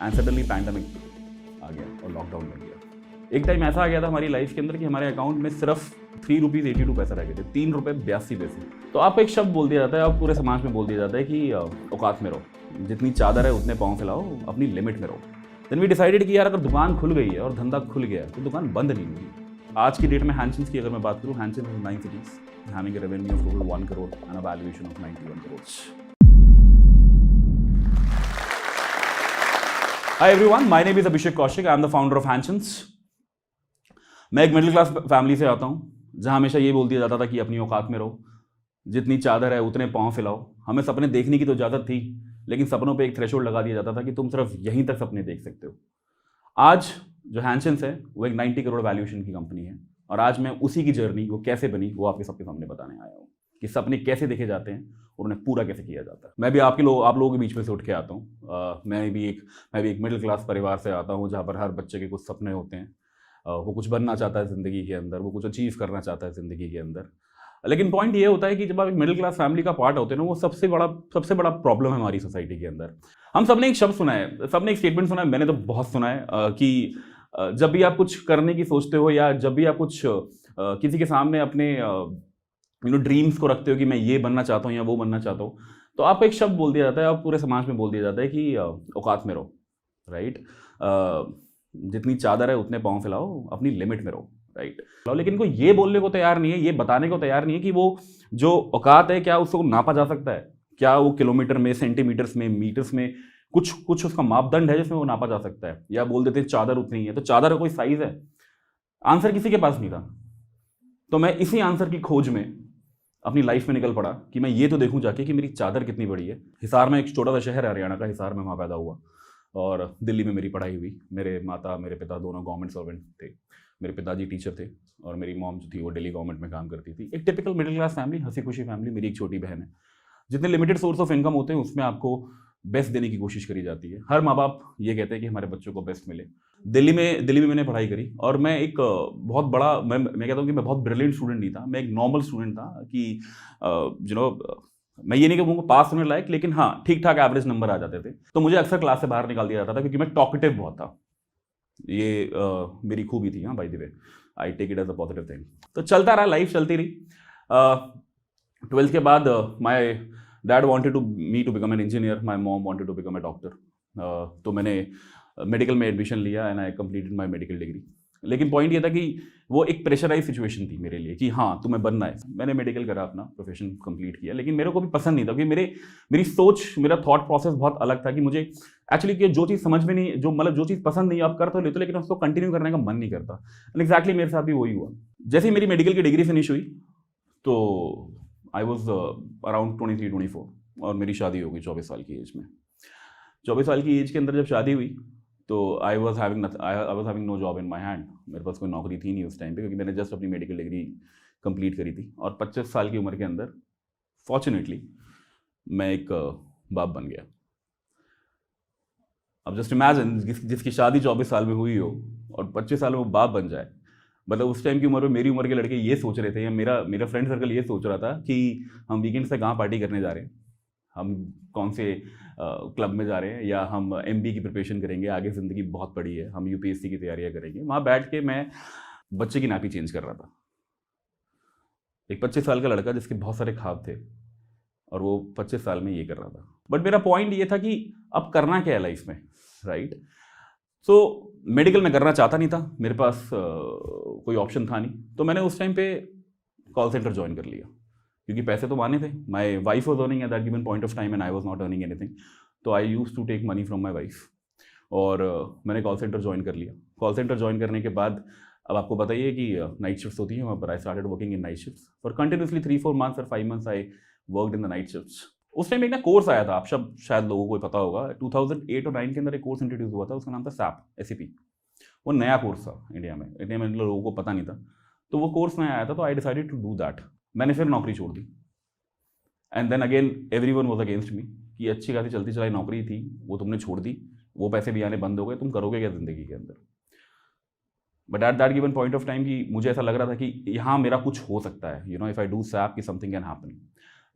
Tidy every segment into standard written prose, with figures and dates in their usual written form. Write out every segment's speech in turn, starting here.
And suddenly pandemic आ गया और lockdown लग गया। एक टाइम ऐसा आ गया था हमारी लाइफ के अंदर कि हमारे अकाउंट में सिर्फ ₹3.82 पैसा रह गए थे, ₹3.82। तो आपको एक शब्द बोल दिया जाता है, आप पूरे समाज में बोल दिया जाता है कि औकात में रहो, जितनी चादर है उतने पाँव फैलाओ, अपनी लिमिट में रहो। देन वी डिसाइडेड कि यार अगर दुकान खुल गई है और धंधा खुल गया है तो दुकान बंद नहीं होगी। आज की डेट में हैंशन्स की अगर मैं बात करूँ, हैंशन्स इन 9 cities having a revenue of total 1 crore and a valuation of 91 crores. Hi everyone, my name is Abhishek Kaushik. I am the founder of Hansons. मैं एक मिडिल क्लास फैमिली से आता हूँ जहाँ हमेशा ये बोल दिया जाता था कि अपनी औकात में रहो, जितनी चादर है उतने पाँव फैलाओ। हमें सपने देखने की तो इजाज़त थी, लेकिन सपनों पे एक थ्रेशोल्ड लगा दिया जाता था कि तुम सिर्फ यहीं तक सपने देख सकते हो। आज जो हैंशन्स है वो एक 90 करोड़ वैल्यूएशन की कंपनी है, और आज मैं उसी की जर्नी वो कैसे बनी वो आपके सबके सामने बताने आया हूँ कि सपने कैसे देखे जाते हैं और उन्हें पूरा कैसे किया जाता है। मैं भी आप लोगों के बीच में से उठ के आता हूँ। मैं भी एक मिडिल क्लास परिवार से आता हूँ जहाँ पर हर बच्चे के कुछ सपने होते हैं। वो कुछ बनना चाहता है ज़िंदगी के अंदर, वो कुछ अचीव करना चाहता है ज़िंदगी के अंदर। लेकिन पॉइंट ये होता है कि जब आप एक मिडिल क्लास फैमिली का पार्ट होते हैं ना, वो सबसे बड़ा प्रॉब्लम है हमारी सोसाइटी के अंदर। हम सबने एक शब्द सुना है, सबने एक स्टेटमेंट सुना है, मैंने तो बहुत सुना है कि जब भी आप कुछ करने की सोचते हो या जब भी आप कुछ किसी के सामने अपने ड्रीम्स को रखते हो कि मैं ये बनना चाहता हूँ या वो बनना चाहता हूँ, तो आपको एक शब्द बोल दिया जाता है, आप पूरे समाज में बोल दिया जाता है कि औकात में रहो, राइट। जितनी चादर है उतने पाँव फैलाओ, अपनी लिमिट में रहो, राइट। लेकिन कोई ये बोलने को तैयार नहीं है, ये बताने को तैयार नहीं है कि वो जो औकात है क्या उसको नापा जा सकता है, क्या वो किलोमीटर में, सेंटीमीटर्स में, मीटर्स में कुछ उसका मापदंड है जिसमें वो नापा जा सकता है। या बोल देते हैं चादर उतनी है, तो चादर का कोई साइज है? आंसर किसी के पास नहीं था। तो मैं इसी आंसर की खोज में अपनी लाइफ में निकल पड़ा कि मैं ये तो देखूं जाके कि मेरी चादर कितनी बड़ी है। हिसार में एक छोटा सा शहर है हरियाणा का, हिसार में वहाँ पैदा हुआ और दिल्ली में मेरी पढ़ाई हुई। मेरे पिता दोनों गवर्नमेंट सर्वेंट थे। मेरे पिताजी टीचर थे और मेरी मॉम जो थी वो दिल्ली गवर्नमेंट में काम करती थी। एक टिपिकल मिडिल क्लास फैमिली, हंसी खुशी फैमिली। मेरी एक छोटी बहन है। जितने लिमिटेड सोर्स ऑफ इनकम होते हैं उसमें आपको बेस्ट देने की कोशिश करी जाती है। हर माँ बाप ये कहते हैं कि हमारे बच्चों को बेस्ट मिले। दिल्ली में मैंने पढ़ाई करी और मैं एक बहुत बड़ा, मैं कहता हूँ कि मैं बहुत ब्रिलियंट स्टूडेंट नहीं था, मैं एक नॉर्मल स्टूडेंट था कि मैं ये नहीं कहूँगा पास होने लायक, लेकिन हाँ ठीक ठाक एवरेज नंबर आ जाते थे। तो मुझे अक्सर क्लास से बाहर निकाल दिया जाता था क्योंकि मैं टॉकेटिव बहुत था। ये मेरी खूबी थी, हाँ, by the way, I take it as a positive thing. तो चलता रहा, लाइफ चलती रही। 12th के बाद my dad wanted me to become an engineer, my mom wanted to become a doctor. तो मैंने मेडिकल में एडमिशन लिया and I completed my medical degree. लेकिन पॉइंट ये था कि वो एक प्रेशराइज सिचुएशन थी मेरे लिए कि हाँ तुम्हें बनना है। मैंने मेडिकल करा, अपना प्रोफेशन कंप्लीट किया, लेकिन मेरे को भी पसंद नहीं था क्योंकि मेरी सोच, मेरा थॉट प्रोसेस बहुत अलग था कि मुझे एक्चुअली कि जो चीज़ समझ में नहीं, जो चीज़ पसंद नहीं आप कर तो लेते, लेकिन उसको कंटिन्यू करने का मन नहीं करता। एंड एग्जैक्टली मेरे साथ भी वही हुआ। जैसे ही मेरी मेडिकल की डिग्री फिनिश हुई तो आई वॉज अराउंड 23-24 और मेरी शादी हो गई 24 साल की एज में। 24 साल की एज के अंदर जब शादी हुई तो I was having no job in my hand. मेरे पास कोई नौकरी थी नहीं उस टाइम पे, क्योंकि मैंने जस्ट अपनी मेडिकल डिग्री कंप्लीट करी थी। और 25 साल की उम्र के अंदर फॉर्चुनेटली मैं एक बाप बन गया। अब जस्ट इमेजिन, जिसकी शादी 24 साल में हुई हो और 25 साल में वो बाप बन जाए। मतलब उस टाइम की उम्र में मेरी उम्र के लड़के ये सोच रहे थे, या मेरा फ्रेंड सर्कल ये सोच रहा था कि हम वीकेंड से कहाँ पार्टी करने जा रहे हैं, हम कौन से क्लब में जा रहे हैं, या हम MBA की प्रिपरेशन करेंगे, आगे ज़िंदगी बहुत बड़ी है, हम UPSC की तैयारियां करेंगे। वहाँ बैठ के मैं बच्चे की नापी चेंज कर रहा था। एक 25 साल का लड़का जिसके बहुत सारे ख्वाब थे और वो 25 साल में ये कर रहा था। बट मेरा पॉइंट ये था कि अब करना क्या है लाइफ में, राइट। सो मेडिकल में करना चाहता नहीं था, मेरे पास कोई ऑप्शन था नहीं। तो मैंने उस टाइम पे कॉल सेंटर ज्वाइन कर लिया क्योंकि पैसे तो माने थे। My wife was earning at that given point of time and I was not earning anything. तो I use to take money from my wife और मैंने कॉल सेंटर ज्वाइन कर लिया। कॉल सेंटर ज्वाइन करने के बाद अब आपको बताइए कि नाइट शिफ्ट्स होती हैं वहाँ पर। I started working in night shifts for continuously 3-4 months और 5 months I worked in the night shifts. उस टाइम एक ना कोर्स आया था, आप सब शायद लोगों को पता होगा, 2008 और 9 के अंदर एक कोर्स इंट्रोड्यूस हुआ था, उसका नाम था SAP। वो नया कोर्स था इंडिया में लोगों को पता नहीं था। तो वो कोर्स नया आया था, तो I decided to do that. मैंने फिर नौकरी छोड़ दी and then again everyone was against me कि अच्छी खासी चलती चलाई नौकरी थी, वो तुमने छोड़ दी, वो पैसे भी आने बंद हो गए, तुम करोगे क्या ज़िंदगी के अंदर। But at that given point of time कि मुझे ऐसा लग रहा था कि यहाँ मेरा कुछ हो सकता है, इफ आई डू SAP कि समथिंग कैन हैपन।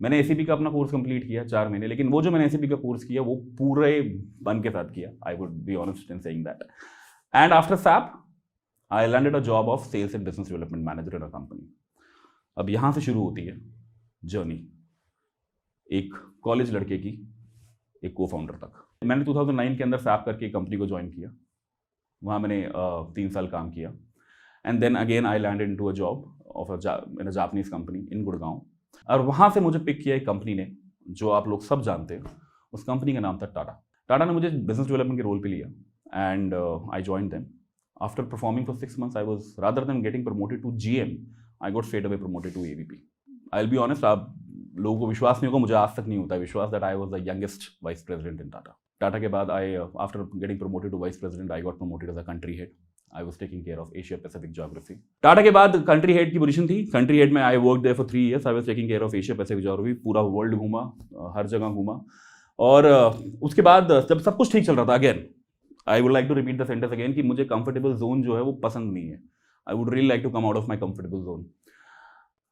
मैंने ACP का अपना कोर्स कंप्लीट किया 4 महीने, लेकिन वो जो मैंने ACP का कोर्स किया वो पूरे मन के साथ किया, I would be honest in saying that. And after SAP I landed a job of sales and business development manager in a company. अब यहाँ से शुरू होती है जर्नी एक कॉलेज लड़के की एक को फाउंडर तक। मैंने 2009 के अंदर SAP करके एक कंपनी को ज्वाइन किया, वहाँ मैंने 3 साल काम किया। And then again I landed into a job of a Japanese company in Gurgaon. और वहाँ से मुझे पिक किया एक कंपनी ने, जो आप लोग सब जानते हैं, उस कंपनी का नाम था टाटा। टाटा ने मुझे बिजनेस डेवलपमेंट के रोल पे लिया and I join them. After performing for 6 months, I was rather than getting promoted to GM, I got straight away promoted to AVP। I will be honest, आप लोगों को विश्वास नहीं होगा, मुझे आज तक नहीं होता विश्वास that I was the youngest vice president in Tata. Tata के बाद I after getting promoted to vice president, I got promoted as a country head. I was taking care of Asia Pacific geography. Tata के बाद कंट्री हेड की position थी। Country head में I work there for 3 years। I was taking care of Asia Pacific geography. पूरा world घूमा, हर जगह घूमा। और उसके बाद जब सब कुछ ठीक चल रहा था, again I would like to repeat the sentence again कि मुझे कंफर्टेबल जोन जो है वो पसंद नहीं है। I would really like to come out of my comfortable zone.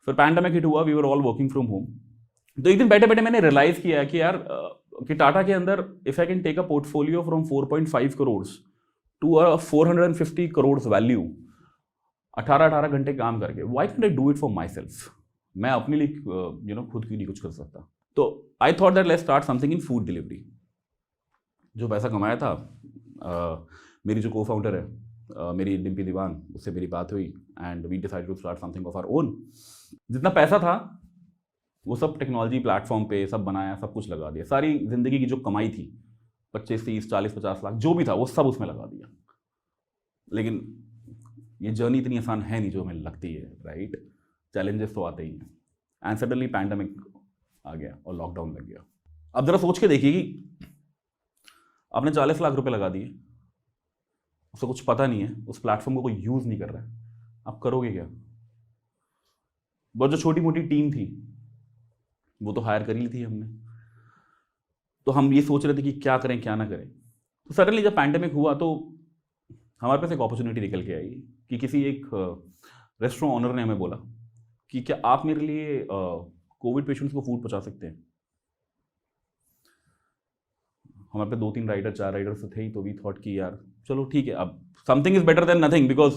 फिर पैंडेमिक हिट हुआ, we were all working from home. तो एक दिन बैठे बैठे मैंने रियलाइज किया कि यार कि टाटा के अंदर if I can take a portfolio from 4.5 crores to 450 crores value 18 घंटे काम करके, why can I do it for myself? मैं अपने लिए खुद क्यों नहीं कुछ कर सकता? तो I thought that let's start something in food delivery. जो पैसा कमाया था, मेरी जो को फाउंडर है मेरी डिम्पी दीवान, उससे मेरी बात हुई and we decided to start something of our own. जितना पैसा था वो सब टेक्नोलॉजी प्लेटफॉर्म पे सब बनाया, सब कुछ लगा दिया। सारी जिंदगी की जो कमाई थी 25, 30, 40, 50 लाख जो भी था वो सब उसमें लगा दिया। लेकिन ये जर्नी इतनी आसान है नहीं जो हमें लगती है, राइट? चैलेंजेस तो आते ही हैं। एंड सडनली पैंडेमिक आ गया और लॉकडाउन लग गया। अब जरा सोच के देखिए कि आपने 40 लाख रुपए लगा दिए, उसको कुछ पता नहीं है, उस प्लेटफॉर्म को कोई यूज़ नहीं कर रहा है, आप करोगे क्या? बहुत जो छोटी मोटी टीम थी वो तो हायर कर ही ली थी हमने, तो हम ये सोच रहे थे कि क्या करें क्या ना करें। तो सडनली जब पैंडेमिक हुआ तो हमारे पास एक अपॉर्चुनिटी निकल के आई कि किसी एक रेस्टोरेंट ऑनर ने हमें बोला कि क्या आप मेरे लिए कोविड पेशेंट्स को फूड पहुंचा सकते हैं। हमारे पे 2-3 राइडर 4 राइडर्स थे ही, तो वी थॉट कि यार चलो ठीक है, अब something is better than nothing, because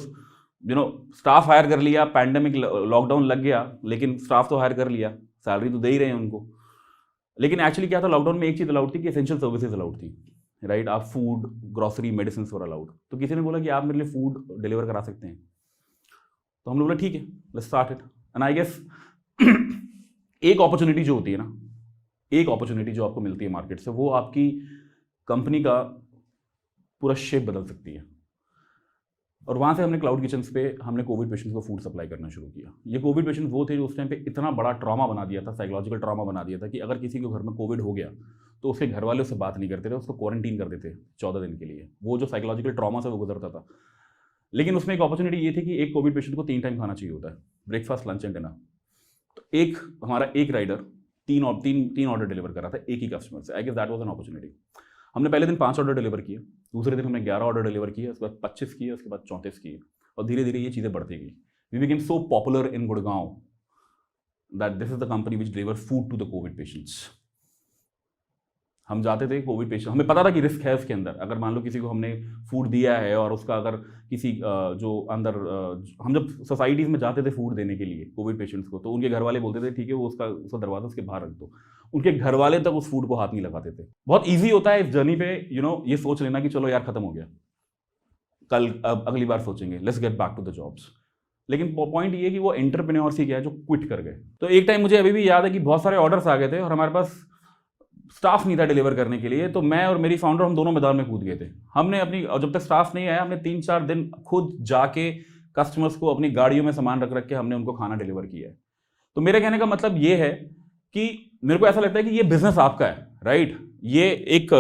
staff hire कर लिया, पैंडेमिक लॉकडाउन लग गया, लेकिन स्टाफ तो हायर कर लिया, सैलरी तो दे ही रहे हैं उनको। लेकिन एक्चुअली क्या था, लॉकडाउन में एक चीज़ अलाउड थी कि एसेंशियल सर्विसेज अलाउड थी, राइट? आप food, grocery, medicine were allowed. तो किसी ने बोला कि आप मेरे लिए फूड डिलीवर करा सकते हैं, तो हम लोग बोला ठीक है, let's start it. And I guess एक अपॉर्चुनिटी जो होती है ना, एक अपॉर्चुनिटी जो आपको मिलती है मार्केट से, वो आपकी कंपनी का पूरा शेप बदल सकती है। और वहाँ से हमने क्लाउड किचन्स पे हमने कोविड पेशेंट्स को फूड सप्लाई करना शुरू किया। ये कोविड पेशेंट्स वो थे जो उस टाइम पे इतना बड़ा ट्रॉमा बना दिया था, साइकोलॉजिकल ट्रॉमा बना दिया था कि अगर किसी के घर में कोविड हो गया तो उसके घर वाले उससे बात नहीं करते थे, उसको क्वारंटीन कर देते 14 दिन के लिए। वो जो साइकोलॉजिकल ट्रॉमा से वो गुजरता था। लेकिन उसमें एक अपॉर्चुनिटी ये थी कि एक कोविड पेशेंट को 3 टाइम खाना चाहिए होता है, ब्रेकफास्ट, लंच एंड डिनर। तो एक हमारा एक राइडर 3 ऑर्डर डिलीवर करा था एक ही कस्टमर से। I guess that was an opportunity. हमने पहले दिन 5 ऑर्डर डिलीवर किए, दूसरे दिन हमने 11 ऑर्डर डिलीवर किए, उसके बाद 25 किए, उसके बाद 34 किए, और धीरे धीरे ये चीज़ें बढ़ती गई। We became so popular in Gurgaon that this is the company which deliver food to the covid patients. हम जाते थे कोविड पेशेंट, हमें पता था कि रिस्क है उसके अंदर। अगर मान लो किसी को हमने फूड दिया है और उसका अगर किसी जो अंदर हम जब सोसाइटीज़ में जाते थे फूड देने के लिए कोविड पेशेंट्स को, तो उनके घर वाले बोलते थे ठीक है वो उसका दरवाजा उसके बाहर रख दो। उनके घर वाले तक उस फूड को हाथ नहीं लगाते थे। बहुत ईजी होता है इस जर्नी पे ये सोच लेना कि चलो यार खत्म हो गया, कल अगली बार सोचेंगे, let's get back to the jobs. लेकिन पॉइंट ये कि वो एंटरप्रेन्योर्स ही क्या है जो क्विट कर गए। तो एक टाइम मुझे अभी भी याद है कि बहुत सारे ऑर्डर्स आ गए थे और हमारे पास स्टाफ नहीं था डिलीवर करने के लिए। तो मैं और मेरी फाउंडर हम दोनों मैदान में कूद गए थे। हमने अपनी, जब तक स्टाफ नहीं आया, हमने 3-4 दिन खुद जाके कस्टमर्स को अपनी गाड़ियों में सामान रख रख के हमने उनको खाना डिलीवर किया है। तो मेरे कहने का मतलब ये है कि मेरे को ऐसा लगता है कि ये बिजनेस आपका है, राइट? ये एक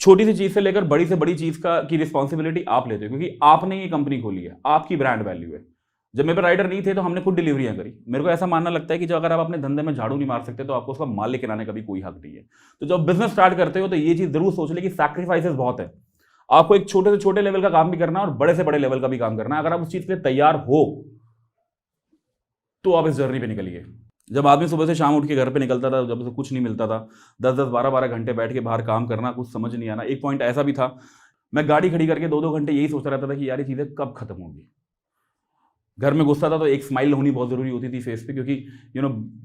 छोटी सी चीज से लेकर बड़ी से बड़ी चीज की रिस्पॉन्सिबिलिटी आप लेते हो, क्योंकि आपने ये कंपनी खोली है, आपकी ब्रांड वैल्यू है। जब मेरे पे राइडर नहीं थे तो हमने खुद डिलीवरियां करी। मेरे को ऐसा मानना लगता है कि जब अगर आप अपने धंधे में झाड़ू नहीं मार सकते तो आपको उसका माल लेके आने का भी कोई हक नहीं है। तो जब बिजनेस स्टार्ट करते हो तो ये चीज जरूर सोच ले कि सैक्रिफाइसेस बहुत है। आपको एक छोटे से छोटे लेवल का काम भी करना है और बड़े से बड़े लेवल का भी काम करना है। अगर आप उस चीज के लिए तैयार हो तो आप इस जर्नी पे निकलिए। जब आदमी सुबह से शाम उठ के घर पे निकलता था, जब उसे कुछ नहीं मिलता था, 10-10, 12-12 घंटे बैठ के बाहर काम करना, कुछ समझ नहीं आना। एक पॉइंट ऐसा भी था, मैं गाड़ी खड़ी करके 2-2 घंटे यही सोचता रहता था कि यार ये चीज़ें कब खत्म होगी। घर में घुसता था तो एक स्माइल होनी बहुत ज़रूरी होती थी फेस पे, क्योंकि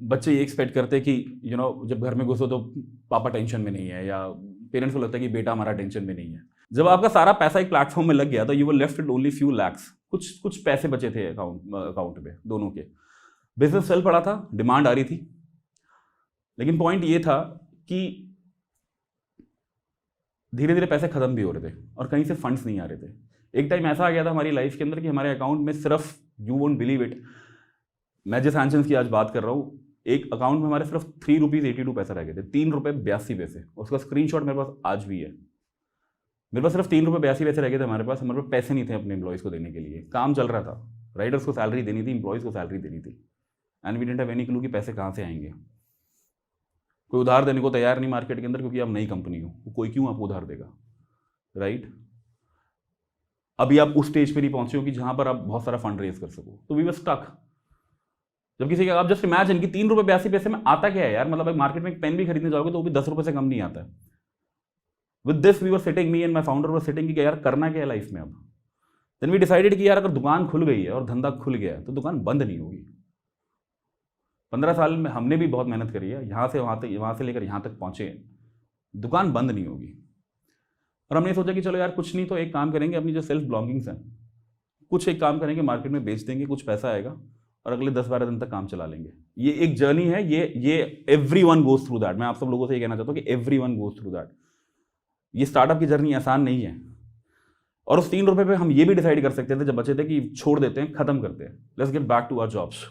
बच्चे ये एक्सपेक्ट करते कि जब घर में घुसो तो पापा टेंशन में नहीं है, या पेरेंट्स को लगता है कि बेटा हमारा टेंशन में नहीं है। जब आपका सारा पैसा एक प्लेटफॉर्म में लग गया तो you were left with only few lakhs, कुछ पैसे बचे थे अकाउंट पे दोनों के। बिजनेस चल पड़ा था, डिमांड आ रही थी, लेकिन पॉइंट ये था कि धीरे धीरे पैसे खत्म भी हो रहे थे और कहीं से फंड्स नहीं आ रहे थे। एक टाइम ऐसा आ गया था हमारी लाइफ के अंदर कि हमारे अकाउंट में सिर्फ, यू वोंट बिलीव इट, मैं जिस हैंशंस की आज बात कर रहा हूँ, एक अकाउंट में हमारे सिर्फ ₹3.82 पैसे रह गए थे, ₹3.82। उसका स्क्रीनशॉट मेरे पास आज भी है। मेरे पास सिर्फ ₹3.82 रह गए थे हमारे पास पैसे नहीं थे अपने एम्प्लॉयज़ को देने के लिए। काम चल रहा था, राइडर्स को सैलरी देनी थी, एम्प्लॉयज़ को सैलरी देनी थी, and we didn't have any clue कि पैसे कहाँ से आएंगे। कोई उधार देने को तैयार नहीं मार्केट के अंदर, क्योंकि आप नई कंपनी हो, कोई क्यों आपको उधार देगा, राइट? अभी आप उस स्टेज पर नहीं पहुंचे हो कि जहां पर आप बहुत सारा फंड रेज कर सको, तो वी वर स्टक। जब किसी का, आप जस्ट इमेजिन कि ₹3.82 में आता क्या है यार, मतलब एक मार्केट में एक पेन भी खरीदने जाओगे तो वो भी ₹10 से कम नहीं आता है। With this we were sitting, me and my founder were sitting कि यार करना क्या है लाइफ में अब। देन वी डिसाइडेड कि यार अगर दुकान खुल गई है और धंधा खुल गया है तो दुकान बंद नहीं होगी। 15 साल में हमने भी बहुत मेहनत करी है, यहाँ से वहाँ से लेकर यहाँ तक पहुँचे, दुकान बंद नहीं होगी। और हमने सोचा कि चलो यार कुछ नहीं तो एक काम करेंगे, अपनी जो सेल्फ बिलोंगिंग्स हैं कुछ एक काम करेंगे, मार्केट में बेच देंगे, कुछ पैसा आएगा और अगले 10-12 दिन तक काम चला लेंगे। ये एक जर्नी है, ये एवरीवन गोज थ्रू दैट। मैं आप सब लोगों से ये कहना चाहता हूँ कि एवरीवन गोज थ्रू दैट। ये स्टार्टअप की जर्नी आसान नहीं है। और उस ₹3 पे हम ये भी डिसाइड कर सकते थे जब बचे थे कि छोड़ देते हैं, खत्म करते हैं, let's get back to our jobs.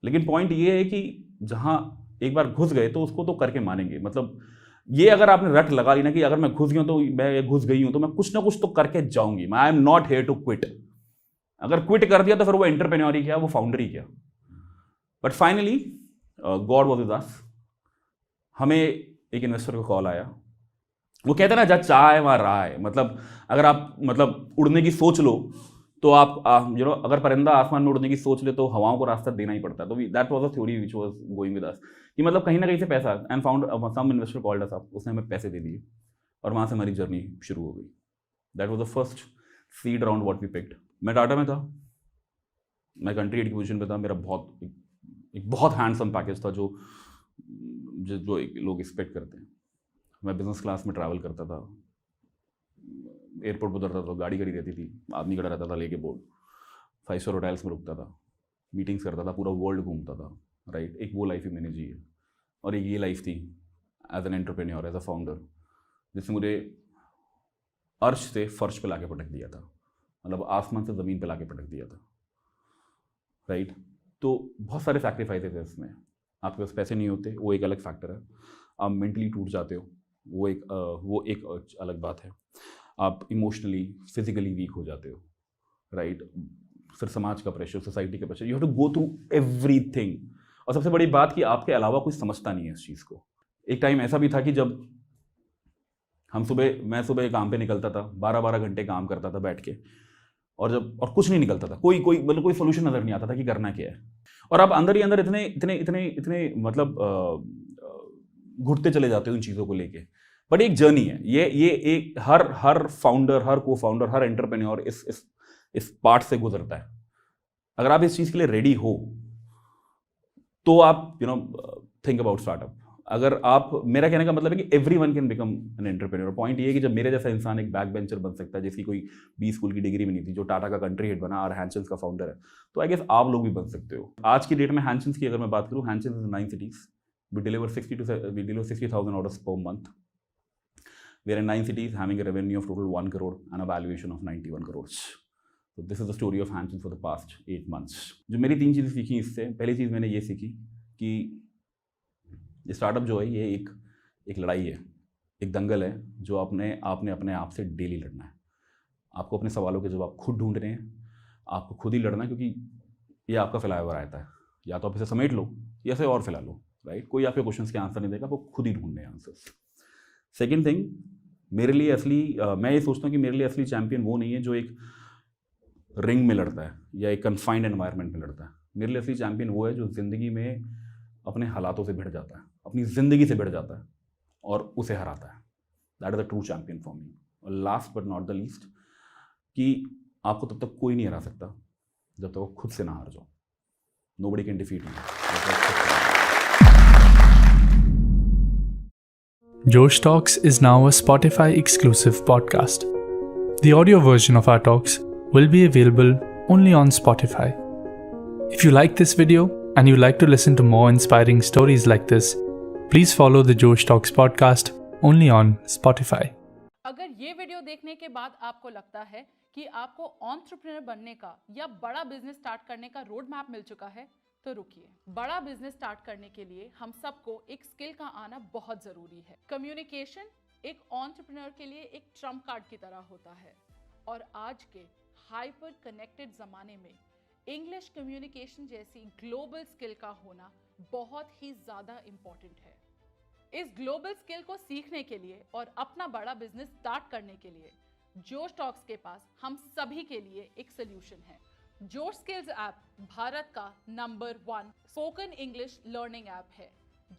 लेकिन पॉइंट ये है कि जहां एक बार घुस गए तो उसको तो करके मानेंगे। मतलब ये अगर आपने रट लगा ली ना कि अगर मैं घुस गई हूं तो मैं घुस गई हूं तो मैं कुछ ना कुछ तो करके जाऊंगी, I am not here to quit. अगर क्विट कर दिया तो फिर वो एंटरप्रेन्योर ही क्या, वो फाउंडर ही क्या। But finally God was with us. हमें एक इन्वेस्टर का कॉल आया। वो कहते हैं ना, जहाँ चाह है वहाँ राह है। मतलब अगर आप उड़ने की सोच लो तो आप अगर परिंदा आसमान में उड़ने की सोच ले तो हवाओं को रास्ता देना ही पड़ता है। तो that was a theory which was going with us कि मतलब कहीं ना कहीं से पैसा, and found some investor called us up, उसने हमें पैसे दे दिए और वहाँ से हमारी जर्नी शुरू हो गई। That was the first seed round what we picked. मैं टाटा में था, मैं कंट्री हेड की पोजीशन पे था। मेरा एक बहुत हैंडसम पैकेज था जो लोग एक्सपेक्ट करते हैं। मैं बिजनेस क्लास में ट्रैवल करता था, एयरपोर्ट पर उतरता था, गाड़ी खड़ी रहती थी, आदमी खड़ा रहता था लेके बोर्ड, 5 स्टार होटल्स में रुकता था, मीटिंग्स करता था, पूरा वर्ल्ड घूमता था, राइट? एक वो लाइफ ही मैंने जी है। और एक ये लाइफ थी as an entrepreneur, as a founder, जिसने मुझे अर्श से फर्श पे लाके पटक दिया था, मतलब आसमान से ज़मीन पे लाके पटक दिया था, राइट? तो बहुत सारे सैक्रिफाइसेस है इसमें। आपके पास पैसे नहीं होते, वो एक अलग फैक्टर है। आप मेंटली टूट जाते हो, वो एक अलग बात है। आप इमोशनली, फिजिकली वीक हो जाते हो, राइट? फिर समाज का प्रेशर, सोसाइटी का pressure, you have to go through everything. और सबसे बड़ी बात कि आपके अलावा कोई समझता नहीं है इस चीज़ को। एक टाइम ऐसा भी था कि जब मैं सुबह काम पे निकलता था, 12-12 घंटे काम करता था बैठ के, और कुछ नहीं निकलता था, कोई सोल्यूशन नजर नहीं आता था कि करना क्या है। और आप अंदर ही अंदर इतने घुटते चले जाते हो इन चीज़ों को लेके। बट एक जर्नी है ये एक हर फाउंडर, हर को फाउंडर, हर एंटरप्रेन्योर इस पार्ट से गुजरता है। अगर आप इस चीज़ के लिए रेडी हो तो आप थिंक अबाउट स्टार्टअप। अगर आप, मेरा कहने का मतलब है कि everyone can become an entrepreneur. Point ये है कि जब मेरे जैसा इंसान एक बैक बेंचर बन सकता है, जिसकी कोई बी स्कूल की डिग्री भी नहीं थी, जो टाटा का कंट्री हेड बना और हैंशंस का फाउंडर है, तो आई गेस आप लोग भी बन सकते हो। आज की डेट में हैंशंस की अगर मैं बात करूँ, हैंशंस is 9 cities. We deliver 60,000 orders per month. We are in 9 cities, having a revenue of total 1 crore and a valuation of 91 crores. So this is the story of Hansons for the past 8 months. जो मेरी 3 चीज़ें सीखी इससे, पहली चीज़ मैंने ये सीखी कि ये स्टार्टअप जो है ये एक लड़ाई है, एक दंगल है जो आपने अपने आप से डेली लड़ना है। आपको अपने सवालों के जवाब खुद ढूंढने हैं, आपको खुद ही लड़ना है, क्योंकि ये आपका फैलाया रहता है। या तो आप इसे समेट लो या इसे और फैला लो, राइट? कोई आपके क्वेश्चंस के आंसर नहीं देगा, आपको खुद ही ढूंढने हैं आंसर्स। सेकंड थिंग, मेरे लिए मैं ये सोचता हूँ कि मेरे लिए असली चैंपियन वो नहीं है जो एक रिंग में लड़ता है या एक कन्फाइंड एनवायरनमेंट में लड़ता है। मेरे लिए असली चैंपियन वो है जो ज़िंदगी में अपने हालातों से भिड़ जाता है, अपनी ज़िंदगी से भिड़ जाता है और उसे हराता है। That is a true champion for me. और last but not the least, कि आपको तब तक कोई नहीं हरा सकता जब तक वो खुद से ना हार जाओ। Nobody can defeat you. Josh Talks is now a Spotify exclusive podcast. The audio version of our talks will be available only on Spotify. If you like this video and you like to listen to more inspiring stories like this, please follow the Josh Talks podcast only on Spotify. अगर ये video देखने के बाद आपको लगता है कि आपको एंटरप्रेन्योर बनने का या बड़ा बिजनेस स्टार्ट करने का रोड मैप मिल चुका है, तो रुकिए। बड़ा बिजनेस स्टार्ट करने के लिए हम सबको एक स्किल का आना बहुत जरूरी है। कम्युनिकेशन एक एंटरप्रेन्योर के लिए एक ट्रम्प कार्ड की तरह होता है और आज के हाइपर कनेक्टेड जमाने में इंग्लिश कम्युनिकेशन जैसी ग्लोबल स्किल का होना बहुत ही ज्यादा इंपॉर्टेंट है। इस ग्लोबल स्किल को सीखने के लिए और अपना बड़ा बिजनेस स्टार्ट करने के लिए जोश टॉक्स के पास हम सभी के लिए एक सोल्यूशन है। जोश स्किल्स ऐप भारत का number 1 spoken English learning app है,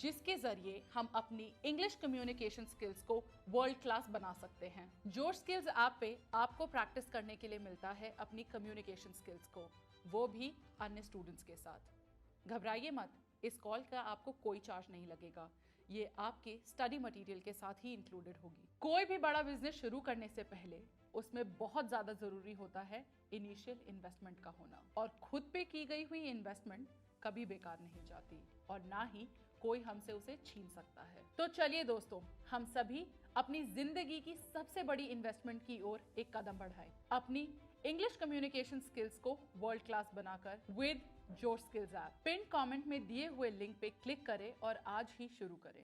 जिसके जरिए हम अपनी इंग्लिश कम्युनिकेशन स्किल्स को वर्ल्ड क्लास बना सकते हैं। जोश स्किल्स ऐप पे आपको प्रैक्टिस करने के लिए मिलता है अपनी कम्युनिकेशन स्किल्स को, वो भी अन्य स्टूडेंट्स के साथ। घबराइए मत, इस कॉल का आपको कोई चार्ज नहीं लगेगा। ये आपके स्टडी मटेरियल के साथ ही इंक्लूडेड होगी। कोई भी बड़ा बिजनेस शुरू करने से पहले उसमें बहुत ज़्यादा ज़रूरी होता है इनिशियल इन्वेस्टमेंट का होना, और खुद पे की गई हुई इन्वेस्टमेंट कभी बेकार नहीं जाती और ना ही कोई हमसे उसे छीन सकता है। तो चलिए दोस्तों, हम सभी अपनी जिंदगी की सबसे बड़ी इन्वेस्टमेंट की ओर एक कदम बढ़ाएं, अपनी इंग्लिश कम्युनिकेशन स्किल्स को वर्ल्ड क्लास बनाकर विद जोश स्किल्स ऐप। पिन कमेंट में दिए हुए लिंक पे क्लिक करें और आज ही शुरू करें।